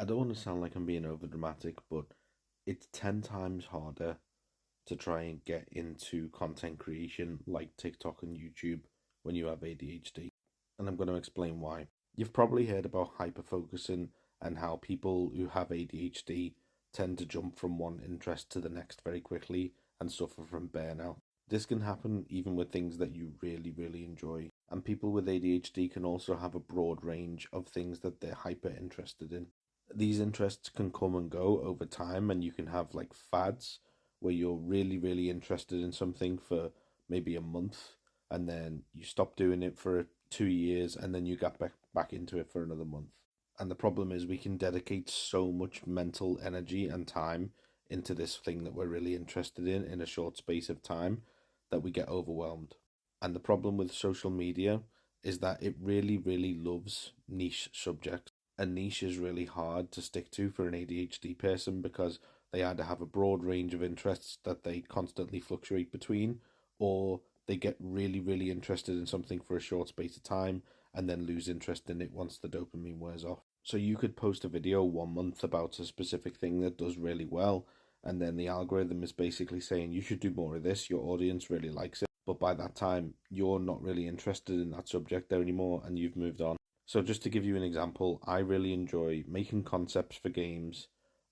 don't want to sound like I'm being over dramatic, but it's 10 times harder to try and get into content creation like TikTok and YouTube when you have ADHD. And I'm going to explain why. You've probably heard about hyperfocusing and how people who have ADHD tend to jump from one interest to the next very quickly and suffer from burnout. This can happen even with things that you really, really enjoy. And people with ADHD can also have a broad range of things that they're hyper interested in. These interests can come and go over time, and you can have like fads where you're really, really interested in something for maybe a month, and then you stop doing it for 2 years, and then you get back into it for another month. And the problem is, we can dedicate so much mental energy and time into this thing that we're really interested in a short space of time that we get overwhelmed. And the problem with social media is that it really, really loves niche subjects. A niche is really hard to stick to for an ADHD person because they either have a broad range of interests that they constantly fluctuate between, or they get really, really interested in something for a short space of time and then lose interest in it once the dopamine wears off. So you could post a video 1 month about a specific thing that does really well, and then the algorithm is basically saying you should do more of this, your audience really likes it. But by that time, you're not really interested in that subject there anymore and you've moved on. So just to give you an example, I really enjoy making concepts for games.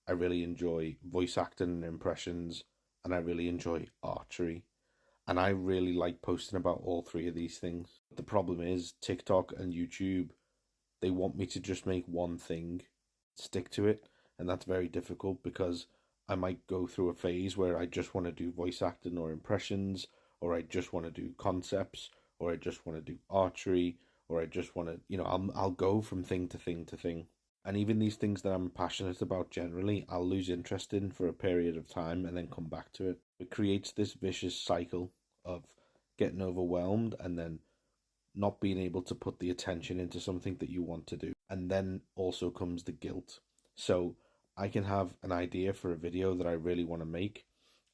I really enjoy voice acting and impressions, and I really enjoy archery. And I really like posting about all three of these things. The problem is TikTok and YouTube, they want me to just make one thing, stick to it, and that's very difficult because I might go through a phase where I just want to do voice acting or impressions, or I just want to do concepts, or I just want to do archery, or I just want to, I'll go from thing to thing to thing. And even these things that I'm passionate about generally, I'll lose interest in for a period of time and then come back to it. It creates this vicious cycle of getting overwhelmed and then not being able to put the attention into something that you want to do. And then also comes the guilt. So I can have an idea for a video that I really want to make,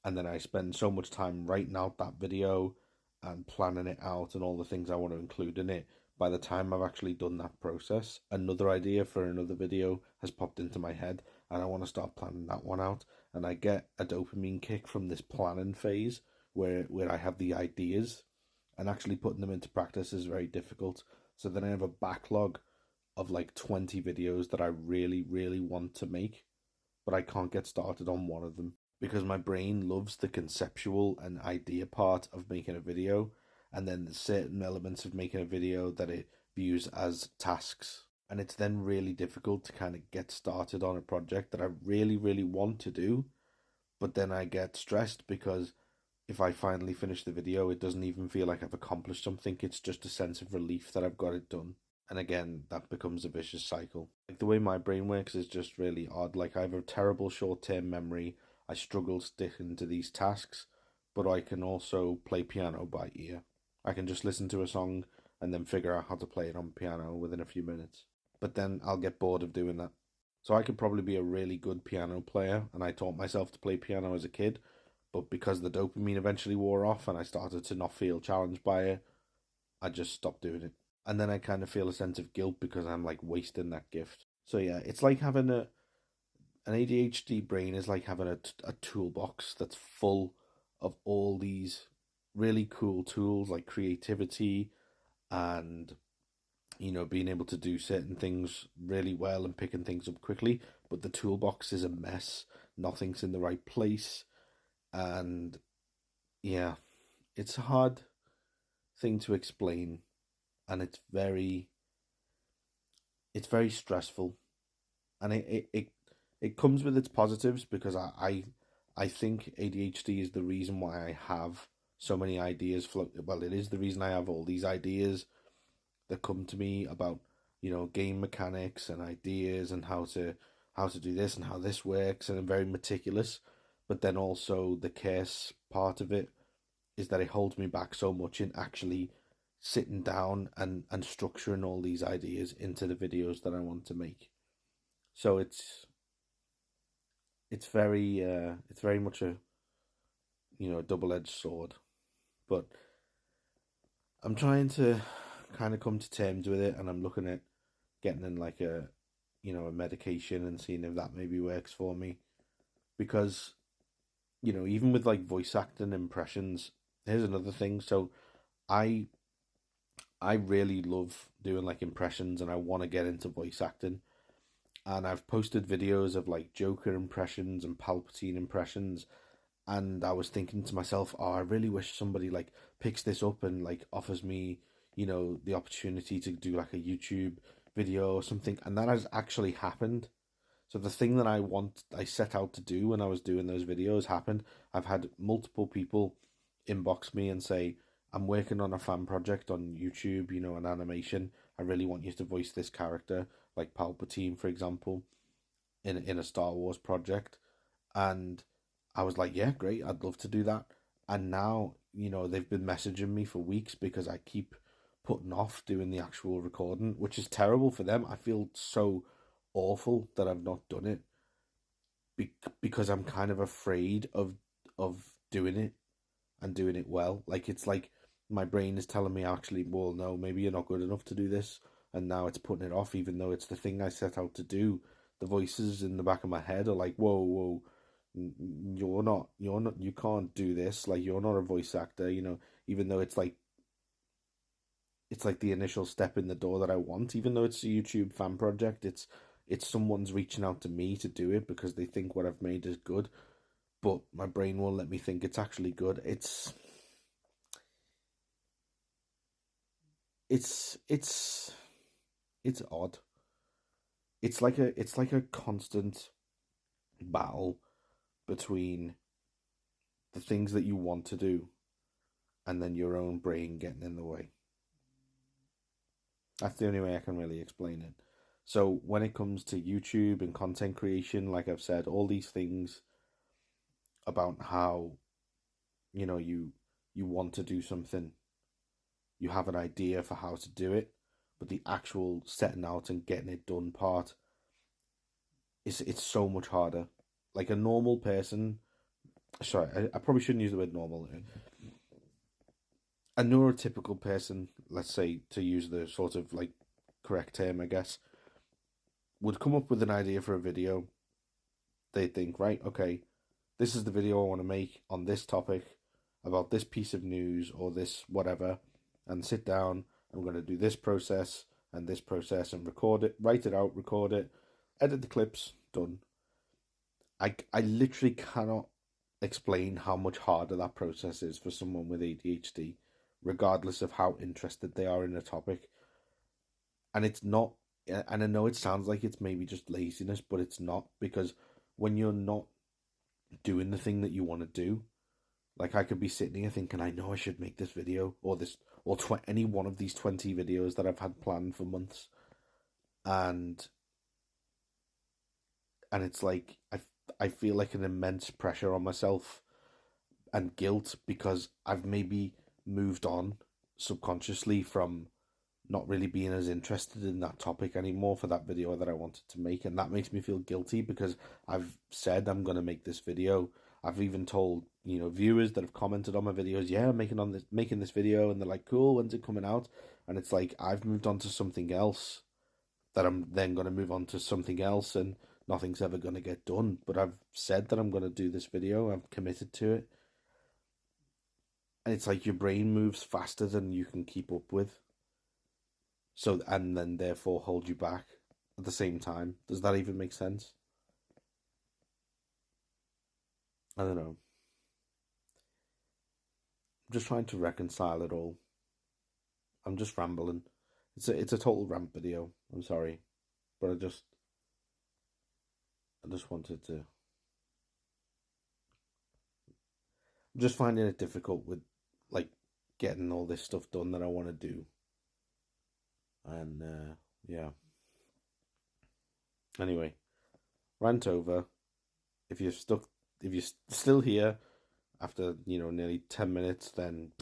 and then I spend so much time writing out that video and planning it out and all the things I want to include in it. By the time I've actually done that process, another idea for another video has popped into my head, and I want to start planning that one out. And I get a dopamine kick from this planning phase where I have the ideas, and actually putting them into practice is very difficult. So then I have a backlog of like 20 videos that I really, really want to make, but I can't get started on one of them because my brain loves the conceptual and idea part of making a video, and then there's certain elements of making a video that it views as tasks. And it's then really difficult to kind of get started on a project that I really, really want to do, but then I get stressed because if I finally finish the video, it doesn't even feel like I've accomplished something. It's just a sense of relief that I've got it done. And again, that becomes a vicious cycle. Like the way my brain works is just really odd. Like I have a terrible short-term memory. I struggle sticking to these tasks, but I can also play piano by ear. I can just listen to a song and then figure out how to play it on piano within a few minutes. But then I'll get bored of doing that. So I could probably be a really good piano player, and I taught myself to play piano as a kid, but because the dopamine eventually wore off and I started to not feel challenged by it, I just stopped doing it. And then I kind of feel a sense of guilt because I'm like wasting that gift. So yeah, it's like having an ADHD brain is like having a toolbox that's full of all these really cool tools like creativity and being able to do certain things really well and picking things up quickly, but the toolbox is a mess. Nothing's in the right place. And yeah, it's a hard thing to explain, and it's very stressful, and it comes with its positives because I think ADHD is the reason why I have so many ideas float. Well, it is the reason I have all these ideas that come to me about game mechanics and ideas and how to do this and how this works, and I'm very meticulous. But then also the curse part of it is that it holds me back so much in actually sitting down and structuring all these ideas into the videos that I want to make. So it's very much a double-edged sword. But I'm trying to kind of come to terms with it, and I'm looking at getting in like a medication and seeing if that maybe works for me. Because, even with like voice acting impressions, here's another thing. So I I really love doing like impressions and I want to get into voice acting. And I've posted videos of like Joker impressions and Palpatine impressions. And I was thinking to myself, oh, I really wish somebody like picks this up and like offers me, the opportunity to do like a YouTube video or something. And that has actually happened. So the thing that I set out to do when I was doing those videos happened. I've had multiple people inbox me and say, I'm working on a fan project on YouTube, an animation. I really want you to voice this character, like Palpatine, for example, in a Star Wars project. And I was like, yeah, great, I'd love to do that. And now, they've been messaging me for weeks because I keep putting off doing the actual recording, which is terrible for them. I feel so awful that I've not done it because I'm kind of afraid of doing it and doing it well. Like it's like my brain is telling me actually, well, no, maybe you're not good enough to do this, and now it's putting it off, even though it's the thing I set out to do. The voices in the back of my head are like, whoa, whoa, you can't do this. Like you're not a voice actor, even though it's like the initial step in the door that I want. Even though it's a YouTube fan project, it's someone's reaching out to me to do it because they think what I've made is good, but my brain won't let me think it's actually good. It's it's odd. It's like a constant battle between the things that you want to do and then your own brain getting in the way. That's the only way I can really explain it. So when it comes to YouTube and content creation, like I've said, all these things about how you want to do something, you have an idea for how to do it, but the actual setting out and getting it done part it's so much harder. Like a normal person, sorry, I probably shouldn't use the word normal. A neurotypical person, let's say to use the sort of like correct term, I guess, would come up with an idea for a video. They think, right, okay, this is the video I want to make on this topic about this piece of news or this whatever, and sit down. I'm going to do this process and record it, write it out, record it, edit the clips, done. I literally cannot explain how much harder that process is for someone with ADHD, regardless of how interested they are in a topic. And it's not, and I know it sounds like it's maybe just laziness, but it's not, because when you're not doing the thing that you want to do, like I could be sitting here thinking, I know I should make this video or any one of these 20 videos that I've had planned for months, and it's like I feel like an immense pressure on myself and guilt because I've maybe moved on subconsciously from not really being as interested in that topic anymore for that video that I wanted to make, and that makes me feel guilty because I've said I'm going to make this video. I've even told viewers that have commented on my videos, yeah, I'm making this video, and they're like, cool, when's it coming out? And it's like I've moved on to something else that I'm then going to move on to something else, and nothing's ever going to get done. But I've said that I'm going to do this video. I'm committed to it, and it's like your brain moves faster than you can keep up with. So, and then therefore hold you back at the same time. Does that even make sense? I don't know. I'm just trying to reconcile it all. I'm just rambling. It's a total rant video. I'm sorry, but I just wanted to. I'm just finding it difficult with like getting all this stuff done that I want to do, and yeah. Anyway, rant over. If you're still here after nearly 10 minutes, then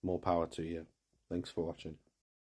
more power to you. Thanks for watching.